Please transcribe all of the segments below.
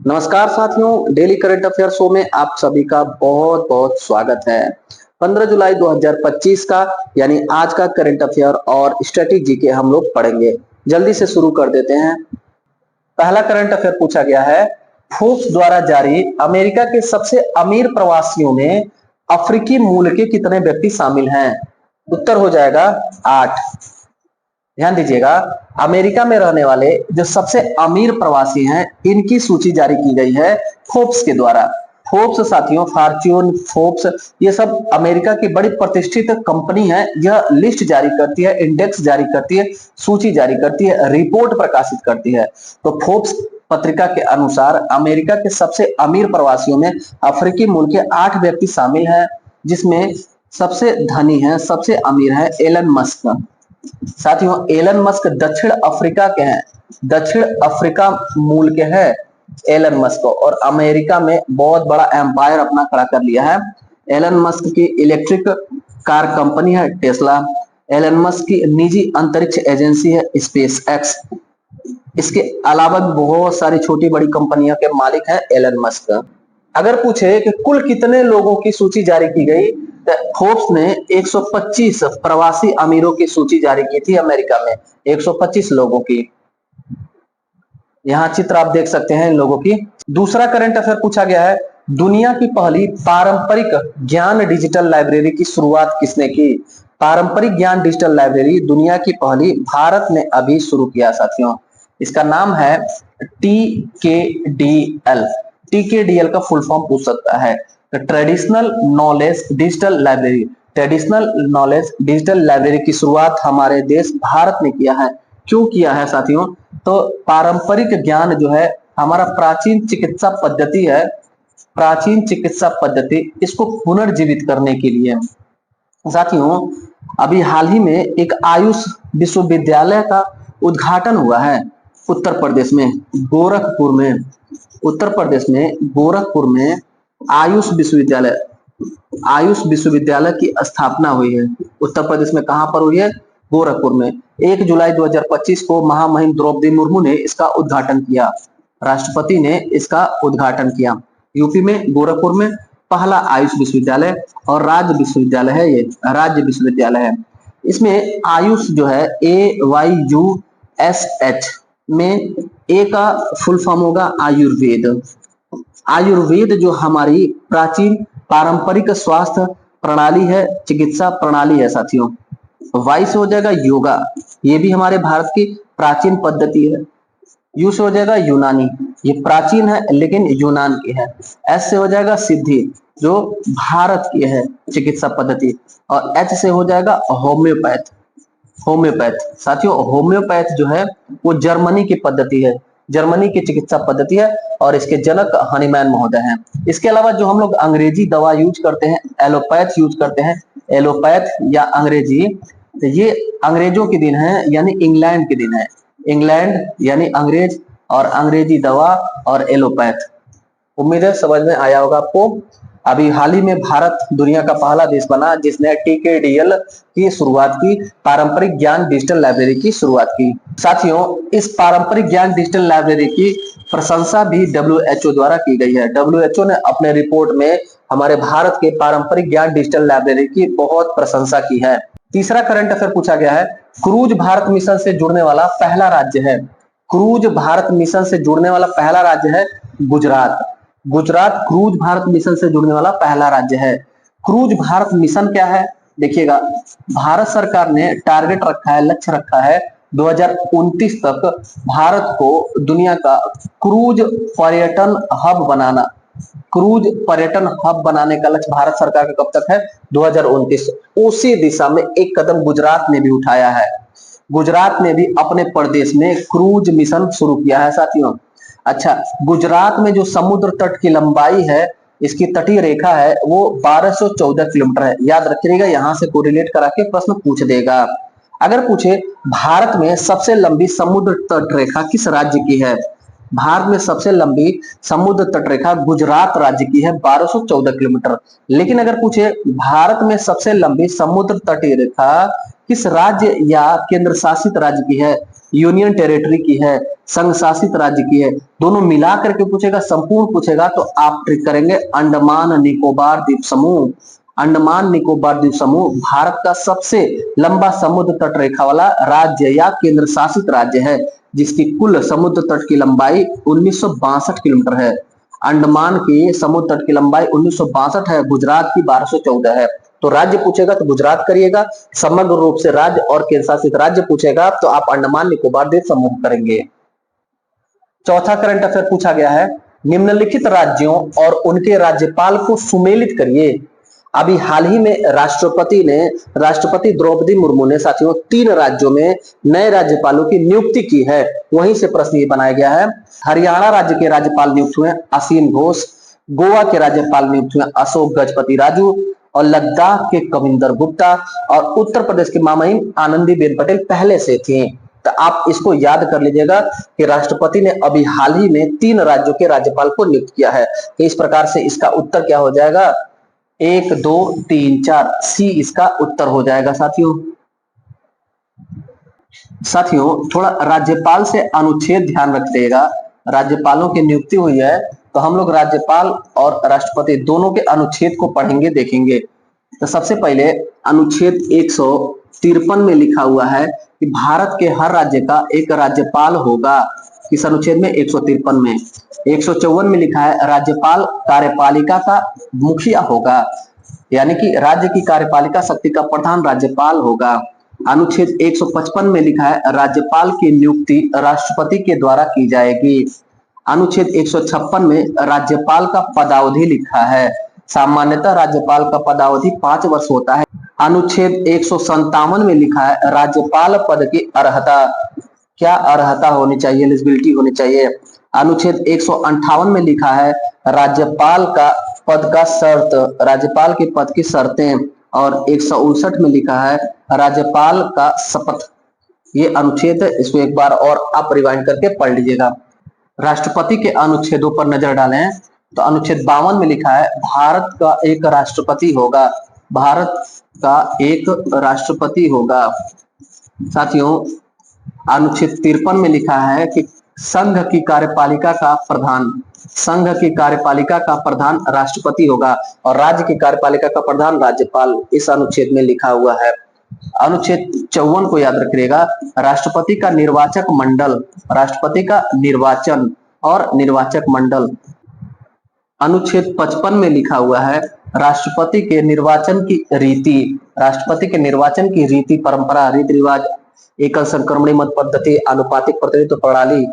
नमस्कार साथियों, daily current affair show में आप सभी का बहुत बहुत स्वागत है। 15 जुलाई 2025 का यानी आज का करंट अफेयर और स्ट्रेटेजी के हम लोग पढ़ेंगे। जल्दी से शुरू कर देते हैं। पहला करंट अफेयर पूछा गया है, फोर्ब्स द्वारा जारी अमेरिका के सबसे अमीर प्रवासियों में अफ्रीकी मूल के कितने व्यक्ति शामिल हैं? उत्तर हो जाएगा 8। ध्यान दीजिएगा, अमेरिका में रहने वाले जो सबसे अमीर प्रवासी हैं इनकी सूची जारी की गई है फोर्ब्स के द्वारा। फोर्ब्स साथियों, फॉर्च्यून, फोर्ब्स, ये सब अमेरिका की बड़ी प्रतिष्ठित कंपनी है। यह लिस्ट जारी करती है, इंडेक्स जारी करती है, सूची जारी करती है, रिपोर्ट प्रकाशित करती है। तो फोर्ब्स पत्रिका के अनुसार अमेरिका के सबसे अमीर प्रवासियों में अफ्रीकी मूल के 8 व्यक्ति शामिल हैं, जिसमें सबसे धनी है, सबसे अमीर है एलन मस्क। साथियों, एलन मस्क दक्षिण अफ्रीका के हैं, दक्षिण अफ्रीका मूल के हैं एलन मस्क, और अमेरिका में बहुत बड़ा एम्पायर अपना खड़ा कर लिया है। एलन मस्क की इलेक्ट्रिक कार कंपनी है टेस्ला। एलन मस्क की निजी अंतरिक्ष एजेंसी है स्पेस एक्स। इसके अलावा बहुत सारी छोटी बड़ी कंपनियों के मालिक हैं एलन मस्क। अगर पूछे कि कुल कितने लोगों की सूची जारी की गई, तो फोर्ब्स ने 125 प्रवासी अमीरों की सूची जारी की थी अमेरिका में, 125 लोगों की। यहाँ चित्र आप देख सकते हैं इन लोगों की। दूसरा करंट अफेयर पूछा गया है, दुनिया की पहली पारंपरिक ज्ञान डिजिटल लाइब्रेरी की शुरुआत किसने की? पारंपरिक ज्ञान डिजिटल लाइब्रेरी दुनिया की पहली भारत ने अभी शुरू किया साथियों। इसका नाम है TKDL। TKDL का फुल फॉर्म पूछ सकता है, traditional knowledge digital library. Traditional knowledge digital library की शुरुआत हमारे देश भारत ने किया है। क्यों किया है साथियों? तो पारंपरिक ज्ञान जो है, हमारा प्राचीन चिकित्सा पद्धति है, प्राचीन चिकित्सा पद्धति, इसको पुनर्जीवित करने के लिए। साथियों, अभी हाल ही में एक आयुष विश्वविद्यालय का उद्घाटन हुआ है उत्तर प्रदेश में, गोरखपुर में। उत्तर प्रदेश में गोरखपुर में आयुष विश्वविद्यालय की स्थापना हुई है। उत्तर प्रदेश में कहां पर हुई है? गोरखपुर में। 1 जुलाई 2025 को महामहिम द्रौपदी मुर्मू ने इसका उद्घाटन किया, राष्ट्रपति ने इसका उद्घाटन किया। यूपी में गोरखपुर में पहला आयुष विश्वविद्यालय और राज्य विश्वविद्यालय है, ये राज्य विश्वविद्यालय है। इसमें आयुष जो है AYUSH में ए का फुल फॉर्म होगा आयुर्वेद। आयुर्वेद जो हमारी प्राचीन पारंपरिक स्वास्थ्य प्रणाली है, चिकित्सा प्रणाली है साथियों। वाई से हो जाएगा योगा, ये भी हमारे भारत की प्राचीन पद्धति है। यू से हो जाएगा यूनानी, ये प्राचीन है लेकिन यूनान की है। एस से हो जाएगा सिद्धि, जो भारत की है चिकित्सा पद्धति। और एच से हो जाएगा होम्योपैथ। होम्योपैथ साथियों, होम्योपैथ जो है वो जर्मनी की पद्धति है, जर्मनी की चिकित्सा पद्धति है, और इसके जनक हनीमैन महोदय हैं। इसके अलावा जो हम लोग अंग्रेजी दवा यूज करते हैं, एलोपैथ यूज करते हैं, एलोपैथ या अंग्रेजी, ये अंग्रेजों के दिन है, यानी इंग्लैंड के दिन है। इंग्लैंड यानी अंग्रेज, और अंग्रेजी दवा और एलोपैथ। उम्मीद है समझ में आया होगा आपको। अभी हाल ही में भारत दुनिया का पहला देश बना जिसने TKDL की शुरुआत की, पारंपरिक ज्ञान डिजिटल लाइब्रेरी की शुरुआत की। साथियों, इस पारंपरिक ज्ञान डिजिटल लाइब्रेरी की प्रशंसा भी WHO द्वारा की गई है। WHO ने अपने रिपोर्ट में हमारे भारत के पारंपरिक ज्ञान डिजिटल लाइब्रेरी की बहुत प्रशंसा की है। तीसरा करंट अफेयर पूछा गया है, क्रूज भारत मिशन से जुड़ने वाला पहला राज्य है। क्रूज भारत मिशन से जुड़ने वाला पहला राज्य है गुजरात। गुजरात क्रूज भारत मिशन से जुड़ने वाला पहला राज्य है। क्रूज भारत मिशन क्या है? देखिएगा, भारत सरकार ने टारगेट रखा है, लक्ष्य रखा है 2029 तक भारत को दुनिया का क्रूज पर्यटन हब बनाना। क्रूज पर्यटन हब बनाने का लक्ष्य भारत सरकार का कब तक है? 2029। उसी दिशा में एक कदम गुजरात ने भी उठाया है। गुजरात ने भी अपने प्रदेश में क्रूज मिशन शुरू किया है साथियों। अच्छा, गुजरात में जो समुद्र तट की लंबाई है, इसकी तटीय रेखा है, वो 1214 किलोमीटर है। याद रखिएगा, यहां से कोरिलेट करा के प्रश्न पूछ देगा। अगर पूछे भारत में सबसे लंबी समुद्र तट रेखा किस राज्य की है? भारत में सबसे लंबी समुद्र तट रेखा गुजरात राज्य की है, 1214 किलोमीटर। लेकिन अगर पूछे भारत में सबसे लंबी समुद्र तटीय रेखा किस राज्य या केंद्र शासित राज्य की है, यूनियन टेरिटरी की है, संघ शासित राज्य की है। दोनों मिला करके पूछेगा, संपूर्ण पूछेगा तो आप ट्रिक करेंगे अंडमान निकोबार द्वीप समूह। अंडमान निकोबार द्वीप समूह भारत का सबसे लंबा समुद्र तट रेखा वाला राज्य या केंद्र शासित राज्य है, जिसकी कुल समुद्र तट की लंबाई 1962 किलोमीटर है। अंडमान की समुद्र तट की लंबाई 1962 है, गुजरात की 1214 है। तो राज्य पूछेगा तो गुजरात करिएगा, समग्र रूप से राज्य और केंद्र शासित राज्य पूछेगा तो आप अंडमान निकोबार द्वीप समूह करेंगे। चौथा करंट अफेयर पूछा गया है, निम्नलिखित राज्यों और उनके राज्यपाल को सुमेलित करिए। अभी हाल ही में राष्ट्रपति द्रौपदी मुर्मू ने साथियों 3 राज्यों में नए राज्यपालों की नियुक्ति की है। वहीं से प्रश्न ये बनाया गया है, हरियाणा राज्य के राज्यपाल नियुक्त हुए असीम घोष, गोवा के राज्यपाल नियुक्त हुए अशोक गजपति राजू, और लद्दाख के कविंदर गुप्ता, और उत्तर प्रदेश के मामहिम आनंदीबेन पटेल पहले से थी। तो आप इसको याद कर लीजिएगा कि राष्ट्रपति ने अभी हाल ही में 3 राज्यों के राज्यपाल को नियुक्त किया है। तो इस प्रकार से इसका उत्तर क्या हो जाएगा, 1 2 3 4 सी इसका उत्तर हो जाएगा। साथियों थोड़ा राज्यपाल से अनुच्छेद ध्यान रखिएगा। राज्यपालोों की नियुक्ति हुई है तो हम लोग राज्यपाल और राष्ट्रपति दोनों के अनुच्छेद को पढ़ेंगे, देखेंगे। तो सबसे पहले अनुच्छेद 153 में लिखा हुआ है कि भारत के हर राज्य का एक राज्यपाल होगा। इस अनुच्छेद में 153 में 154 में लिखा है राज्यपाल कार्यपालिका का मुखिया होगा, यानी कि राज्य की कार्यपालिका शक्ति का प्रधान राज्यपाल होगा। अनुच्छेद 155 में लिखा है राज्यपाल की नियुक्ति राष्ट्रपति के द्वारा की जाएगी। अनुच्छेद 156 में राज्यपाल का पदावधि लिखा है, सामान्यतः राज्यपाल का पदावधि 5 वर्ष होता है। अनुच्छेद 157 में लिखा है राज्यपाल पद की अर्हता, क्या अर्हता होनी चाहिए, एलिजिबिलिटी होनी चाहिए। अनुच्छेद 158 में लिखा है राज्यपाल का पद का शर्त, राज्यपाल के पद की शर्तें, और 159 में लिखा है राज्यपाल का शपथ। ये अनुच्छेद, इसको एक बार और आप रिवाइंड करके पढ़ लीजिएगा। राष्ट्रपति के अनुच्छेदों पर नजर डालें तो अनुच्छेद 52 में लिखा है भारत का एक राष्ट्रपति होगा, भारत का एक राष्ट्रपति होगा। साथियों अनुच्छेद 53 में लिखा है कि संघ की कार्यपालिका का प्रधान राष्ट्रपति होगा और राज्य की कार्यपालिका का प्रधान राज्यपाल, इस अनुच्छेद में लिखा हुआ है। अनुच्छेद 54 को याद रखिएगा, राष्ट्रपति का निर्वाचक मंडल, राष्ट्रपति का निर्वाचन और निर्वाचक मंडल। अनुच्छेद 55 में लिखा हुआ है राष्ट्रपति के निर्वाचन की रीति, राष्ट्रपति के निर्वाचन की रीति परंपरा, रीति रिवाज, एकल संक्रमणी मत पद्धति, आनुपातिक प्रतिनिधित्व प्रणाली।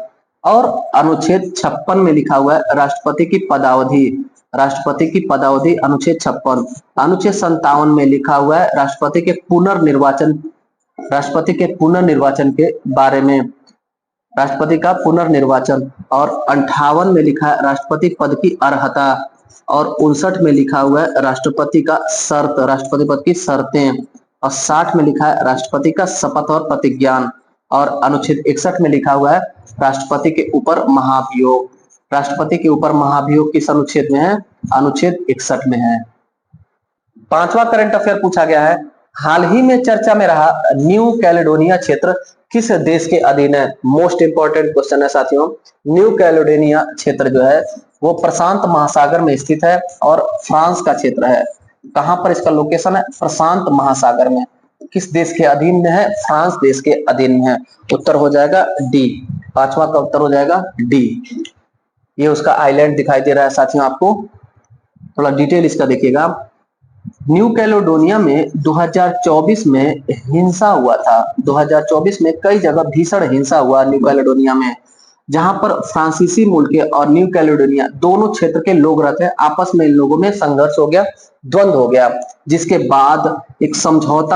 और अनुच्छेद 56 में लिखा हुआ है राष्ट्रपति की पदावधि, राष्ट्रपति की पदावधि अनुच्छेद 56। अनुच्छेद 57 में लिखा हुआ है राष्ट्रपति के पुनर्निर्वाचन, राष्ट्रपति के पुनर्निर्वाचन के बारे में, राष्ट्रपति का पुनर्निर्वाचन। और 58 में लिखा है राष्ट्रपति पद की अर्हता, और 59 में लिखा हुआ है राष्ट्रपति का शर्त, राष्ट्रपति पद की शर्तें, और 60 में लिखा है राष्ट्रपति का शपथ और प्रतिज्ञान। और अनुच्छेद 61 में लिखा हुआ है राष्ट्रपति के ऊपर महाभियोग, राष्ट्रपति के ऊपर महाभियोग किस अनुच्छेद में है, अनुच्छेद 61 में है। 5वां करंट अफेयर पूछा गया है, हाल ही में चर्चा में रहा न्यू कैलेडोनिया क्षेत्र किस देश के अधीन है। मोस्ट इंपॉर्टेंट क्वेश्चन है साथियों। न्यू कैलेडोनिया क्षेत्र जो है वो प्रशांत महासागर में स्थित है और फ्रांस का क्षेत्र है। कहां पर इसका लोकेशन है, प्रशांत महासागर में। किस देश के अधीन में है, फ्रांस देश के अधीन में है। उत्तर हो जाएगा डी, 5वां का उत्तर हो जाएगा डी। ये उसका आइलैंड दिखाई दे रहा है साथियों, आपको थोड़ा डिटेल इसका देखिएगा। न्यू कैलेडोनिया में 2024 में हिंसा हुआ था, 2024 में कई जगह भीषण हिंसा हुआ न्यू कैलेडोनिया में, जहां पर फ्रांसीसी मूल के और न्यू कैलेडोनिया दोनों क्षेत्र के लोग रहते हैं। आपस में इन लोगों में संघर्ष हो गया, द्वंद्व हो गया, जिसके बाद एक समझौता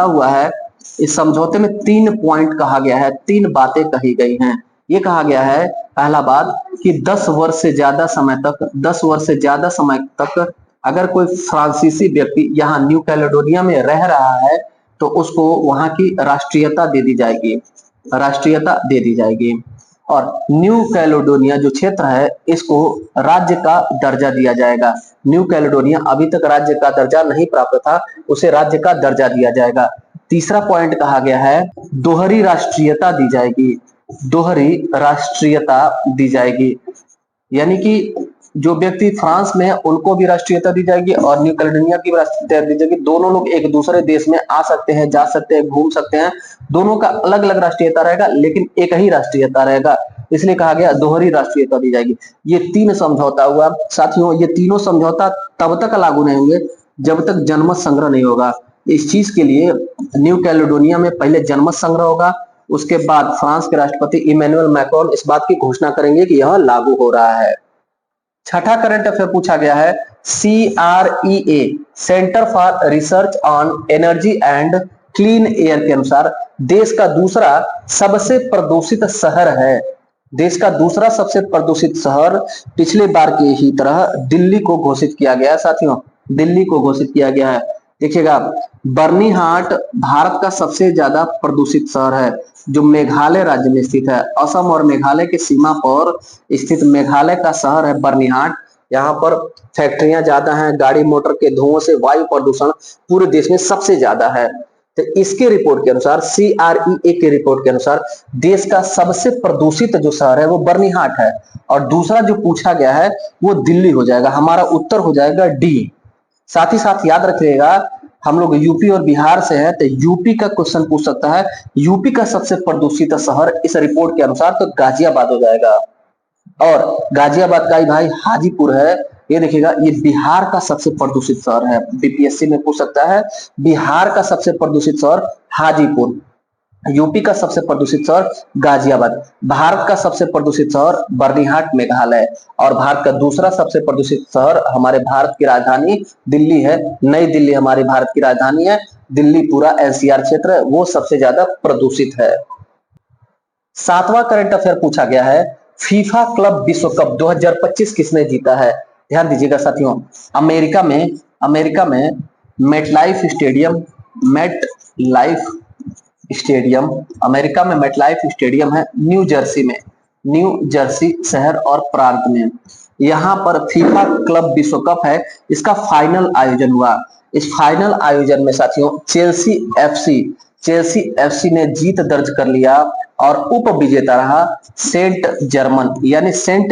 हुआ है, इस समझौते में 3 पॉइंट कहा गया है, 3 बातें कही गई हैं। ये कहा गया है पहला बात कि 10 वर्ष से ज्यादा समय तक अगर कोई फ्रांसीसी व्यक्ति यहाँ न्यू कैलेडोनिया में रह रहा है तो उसको वहां की राष्ट्रीयता दे दी जाएगी। और न्यू कैलेडोनिया जो क्षेत्र है इसको राज्य का दर्जा दिया जाएगा। न्यू कैलेडोनिया अभी तक राज्य का दर्जा नहीं प्राप्त था, उसे राज्य का दर्जा दिया जाएगा। तीसरा पॉइंट कहा गया है दोहरी राष्ट्रीयता दी जाएगी, दोहरी राष्ट्रीयता दी जाएगी, यानी कि जो व्यक्ति फ्रांस में है उनको भी राष्ट्रीयता दी जाएगी और न्यू कैलेडोनिया की भी राष्ट्रीयता दी जाएगी। दोनों लोग एक दूसरे देश में आ सकते हैं, जा सकते हैं, घूम सकते हैं, दोनों का अलग अलग राष्ट्रीयता रहेगा लेकिन एक ही राष्ट्रीयता रहेगा, इसलिए कहा गया दोहरी राष्ट्रीयता दी जाएगी। ये तीन समझौता हुआ साथियों, ये तीनों समझौता तब तक लागू नहीं होंगे जब तक जनमत संग्रह नहीं होगा। इस चीज के लिए न्यू कैलेडोनिया में पहले जनमत संग्रह होगा, उसके बाद फ्रांस के राष्ट्रपति इमैनुअल मैक्रोन इस बात की घोषणा करेंगे कि यह लागू हो रहा है। छठा करंट अफेयर पूछा गया है CREA centre for research on energy and clean air के अनुसार देश का दूसरा सबसे प्रदूषित शहर है। देश का दूसरा सबसे प्रदूषित शहर पिछले बार की ही तरह दिल्ली को घोषित किया गया है साथियों, दिल्ली को घोषित किया गया है। देखिएगा बर्नीहाट भारत का सबसे ज्यादा प्रदूषित शहर है जो मेघालय राज्य में स्थित है। असम और मेघालय की सीमा पर स्थित मेघालय का शहर है बर्नीहाट। यहाँ पर फैक्ट्रियां ज्यादा हैं, गाड़ी मोटर के धुओं से वायु प्रदूषण पूरे देश में सबसे ज्यादा है। तो इसके रिपोर्ट के अनुसार CREA के रिपोर्ट के अनुसार देश का सबसे प्रदूषित जो शहर है वो बर्नीहाट है और दूसरा जो पूछा गया है वो दिल्ली हो जाएगा। हमारा उत्तर हो जाएगा डी। साथ ही साथ याद रखिएगा हम लोग यूपी और बिहार से है तो यूपी का क्वेश्चन पूछ सकता है। यूपी का सबसे प्रदूषित शहर इस रिपोर्ट के अनुसार तो गाजियाबाद हो जाएगा और गाजियाबाद का ही भाई हाजीपुर है। ये देखिएगा ये बिहार का सबसे प्रदूषित शहर है, बीपीएससी में पूछ सकता है। बिहार का सबसे प्रदूषित शहर हाजीपुर, यूपी का सबसे प्रदूषित शहर गाजियाबाद, भारत का सबसे प्रदूषित शहर बर्नीहाट मेघालय और भारत का दूसरा सबसे प्रदूषित शहर हमारे भारत की राजधानी दिल्ली है। नई दिल्ली हमारी भारत की राजधानी है, दिल्ली पूरा एनसीआर क्षेत्र है वो सबसे ज्यादा प्रदूषित है। सातवां करंट अफेयर पूछा गया है फीफा क्लब विश्व कप 2025 किसने जीता है। ध्यान दीजिएगा साथियों, अमेरिका में मेटलाइफ स्टेडियम अमेरिका में मेटलाइफ स्टेडियम है न्यू जर्सी शहर और प्रांत में। यहाँ पर फीफा क्लब विश्व कप है, इसका फाइनल आयोजन हुआ। इस फाइनल आयोजन में साथियों चेल्सी एफसी ने जीत दर्ज कर लिया और उप विजेता रहा सेंट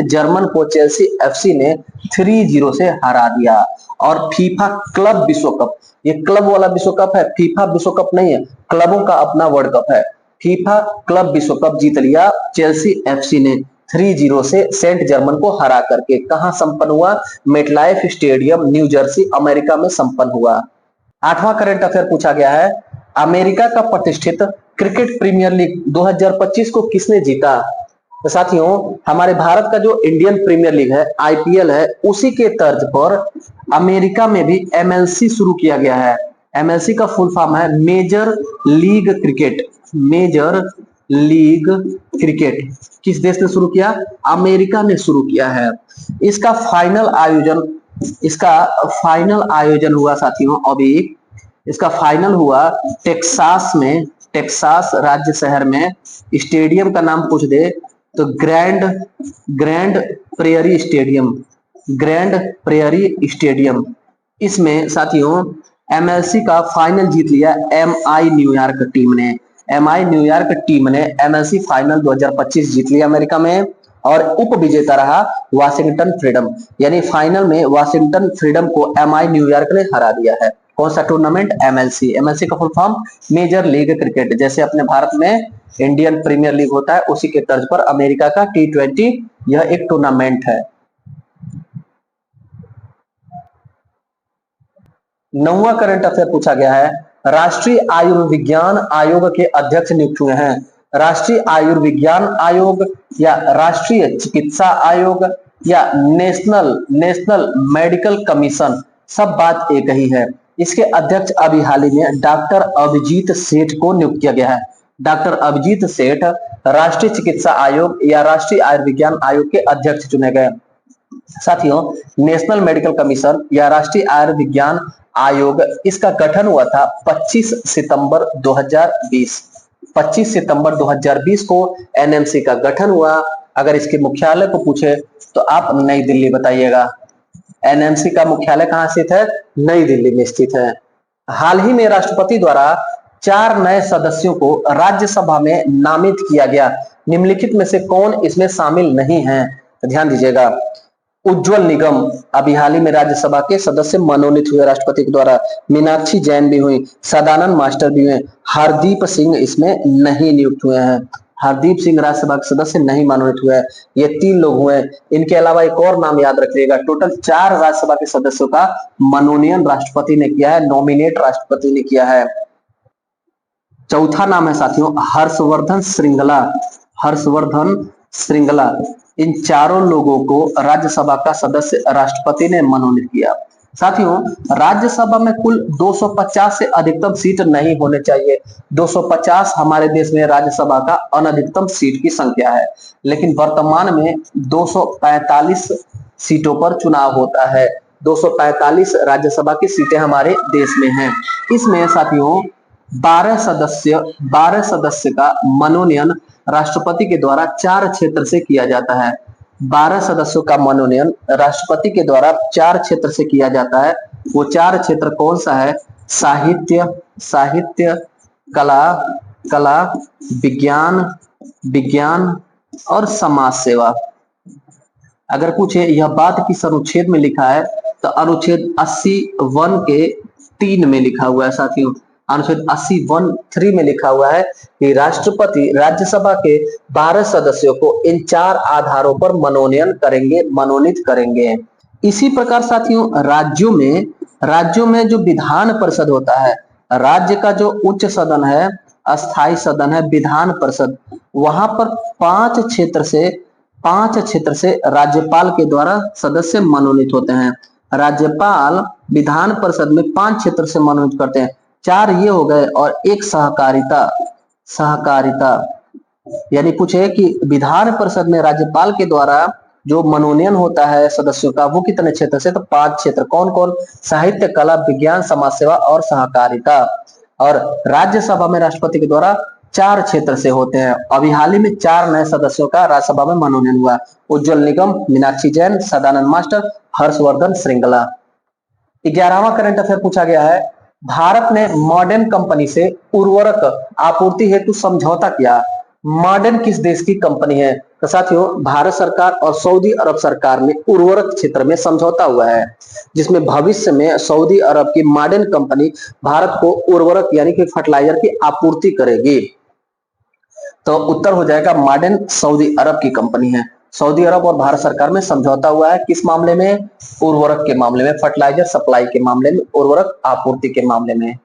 जर्मन को चेल्सी एफसी ने 3-0 से हरा दिया। और फीफा क्लब विश्व कप, ये क्लब वाला विश्व कप है, फीफा विश्व कप नहीं है, क्लबों का अपना वर्ल्ड कप है। फीफा क्लब विश्व कप जीत लिया चेल्सी एफसी ने 3-0 से सेंट जर्मन को हरा करके। कहां संपन्न हुआ? MetLife stadium new Jersey America में संपन्न हुआ। आठवां करंट अफेयर पूछा गया है अमेरिका का प्रतिष्ठित क्रिकेट प्रीमियर लीग 2025 को किसने जीता। तो साथियों हमारे भारत का जो इंडियन प्रीमियर लीग है आईपीएल है उसी के तर्ज पर अमेरिका में भी एमएलसी शुरू किया गया है। एमएलसी का फुल फॉर्म है मेजर लीग क्रिकेट। किस देश ने शुरू किया? अमेरिका ने शुरू किया है। इसका फाइनल आयोजन हुआ साथियों अभी, इसका फाइनल हुआ टेक्सास राज्य शहर में। स्टेडियम का नाम पूछ दे तो ग्रैंड प्रेयरी स्टेडियम। इसमें साथियों एमएलसी का फाइनल जीत लिया एमआई न्यूयॉर्क टीम ने एमएलसी फाइनल 2025 जीत लिया अमेरिका में और उप विजेता रहा वाशिंगटन फ्रीडम। यानी फाइनल में वाशिंगटन फ्रीडम को एमआई न्यूयॉर्क ने हरा दिया है। कौन सा टूर्नामेंट? एमएलसी का full form Major League Cricket. जैसे अपने भारत में इंडियन प्रीमियर लीग होता है उसी के तर्ज पर अमेरिका का T20 यह एक टूर्नामेंट है। 9वां करंट अफेयर पूछा गया है राष्ट्रीय आयुर्विज्ञान आयोग के अध्यक्ष नियुक्त हुए हैं। राष्ट्रीय आयुर्विज्ञान आयोग या राष्ट्रीय चिकित्सा आयोग या नेशनल मेडिकल कमीशन, सब बात एक ही है। इसके अध्यक्ष अभी हाल ही में डॉक्टर अभिजीत सेठ को नियुक्त किया गया है। डॉक्टर अभिजीत सेठ राष्ट्रीय चिकित्सा आयोग या राष्ट्रीय आयुर्विज्ञान आयोग के अध्यक्ष चुने गए। साथियों नेशनल मेडिकल कमीशन या राष्ट्रीय आयुर्विज्ञान आयोग इसका गठन हुआ था 25 सितंबर 2020 को एनएमसी का गठन हुआ। अगर इसके मुख्यालय को पूछे तो आप नई दिल्ली बताइएगा। एनएमसी का मुख्यालय कहां स्थित है? नई दिल्ली में स्थित है। हाल ही में राष्ट्रपति द्वारा 4 नए सदस्यों को राज्यसभा में नामित किया गया। निम्नलिखित में से कौन इसमें शामिल नहीं है? तो ध्यान दीजिएगा। उज्जवल निगम अभी हाल ही में राज्यसभा के सदस्य मनोनीत हुए राष्ट्रपति के द्वारा। मीनाक्षी जैन भी हुई, सदानंद मास्टर भी हुए, हरदीप सिंह इसमें नहीं नियुक्त हुए हैं। हरदीप सिंह राज्यसभा के सदस्य नहीं मनोनीत हुए हैं। ये 3 लोग हुए। इनके अलावा एक और नाम याद रखिएगा, टोटल 4 राज्यसभा के सदस्यों का मनोनयन राष्ट्रपति ने किया है, नॉमिनेट राष्ट्रपति ने किया है। चौथा नाम है साथियों हर्षवर्धन श्रृंगला। हर्षवर्धन श्रृंगला, इन चारों लोगों को राज्यसभा का सदस्य राष्ट्रपति ने मनोनीत किया। साथियों, राज्यसभा में कुल 250 से अधिकतम सीट नहीं होने चाहिए। 250 हमारे देश में राज्यसभा का अनधिकतम सीट की संख्या है, लेकिन वर्तमान में 245 सीटों पर चुनाव होता है। 245 राज्यसभा की सीटें हमारे देश में हैं। इसमें साथियों 12 सदस्य का मनोनयन राष्ट्रपति के द्वारा 4 क्षेत्र से किया जाता है। 12 सदस्यों का मनोनयन राष्ट्रपति के द्वारा 4 क्षेत्र से किया जाता है। वो 4 क्षेत्र कौन सा है? साहित्य, कला, विज्ञान और समाज सेवा। अगर पूछे यह बात किस अनुच्छेद में लिखा है, तो अनुच्छेद 80(1) के 3 में लिखा हुआ है साथियों। अनुच्छेद 80(1)(3) में लिखा हुआ है कि राष्ट्रपति राज्यसभा के 12 सदस्यों को इन 4 आधारों पर मनोनीत करेंगे। इसी प्रकार साथियों राज्यों में जो विधान परिषद होता है, राज्य का जो उच्च सदन है, अस्थायी सदन है विधान परिषद, वहां पर 5 क्षेत्र से राज्यपाल के द्वारा सदस्य मनोनीत होते हैं। राज्यपाल विधान परिषद में 5 क्षेत्र से मनोनीत करते हैं। 4 ये हो गए और एक सहकारिता, यानी पूछे कि विधान परिषद में राज्यपाल के द्वारा जो मनोनयन होता है सदस्यों का, वो कितने क्षेत्र से? तो 5 क्षेत्र। कौन कौन? साहित्य, कला, विज्ञान, समाज सेवा और सहकारिता। और राज्यसभा में राष्ट्रपति के द्वारा 4 क्षेत्र से होते हैं। अभी हाल ही में 4 नए सदस्यों का राज्यसभा में मनोनयन हुआ। उज्जवल निगम, मीनाक्षी जैन, सदानंद मास्टर, हर्षवर्धन श्रृंगला। 11वां करंट अफेयर पूछा गया है, भारत ने मॉडर्न कंपनी से उर्वरक आपूर्ति हेतु समझौता किया। मॉडर्न किस देश की कंपनी है? तो साथियों भारत सरकार और सऊदी अरब सरकार में उर्वरक क्षेत्र में समझौता हुआ है, जिसमें भविष्य में सऊदी अरब की मॉडर्न कंपनी भारत को उर्वरक यानी कि फर्टिलाइजर की आपूर्ति करेगी। तो उत्तर हो जाएगा मॉडर्न सऊदी अरब की कंपनी है। सऊदी अरब और भारत सरकार में समझौता हुआ है किस मामले में? उर्वरक के मामले में, फर्टिलाइजर सप्लाई के मामले में, उर्वरक आपूर्ति के मामले में।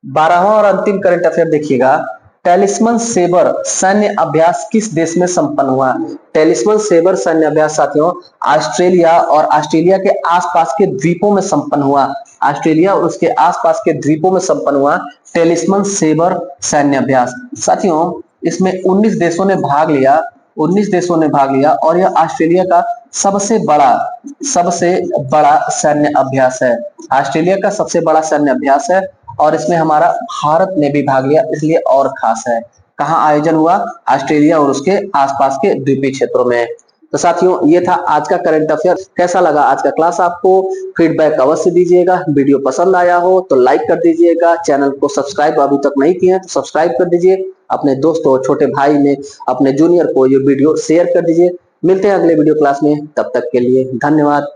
12वां और अंतिम करंट अफेयर देखिएगा, टेलिस्मन सेबर सैन्य अभ्यास किस देश में संपन्न हुआ? टेलिस्मन सेबर सैन्य अभ्यास साथियों ऑस्ट्रेलिया और ऑस्ट्रेलिया के आसपास के द्वीपों में संपन्न हुआ। ऑस्ट्रेलिया और उसके आसपास के द्वीपों में संपन्न हुआ टेलिस्मन सेबर सैन्य अभ्यास। साथियों इसमें 19 देशों ने भाग लिया। 19 देशों ने भाग लिया और यह ऑस्ट्रेलिया का सबसे बड़ा सैन्य अभ्यास है। ऑस्ट्रेलिया का सबसे बड़ा सैन्य अभ्यास है और इसमें हमारा भारत ने भी भाग लिया, इसलिए और खास है। कहाँ आयोजन हुआ? ऑस्ट्रेलिया और उसके आसपास के द्वीपीय क्षेत्रों में। तो साथियों ये था आज का करंट अफेयर। कैसा लगा आज का क्लास? आपको फीडबैक अवश्य दीजिएगा। वीडियो पसंद आया हो तो लाइक कर दीजिएगा। चैनल को सब्सक्राइब अभी तक नहीं किए तो सब्सक्राइब कर दीजिए। अपने दोस्तों, छोटे भाई में, अपने जूनियर को ये वीडियो शेयर कर दीजिए। मिलते हैं अगले वीडियो क्लास में, तब तक के लिए धन्यवाद।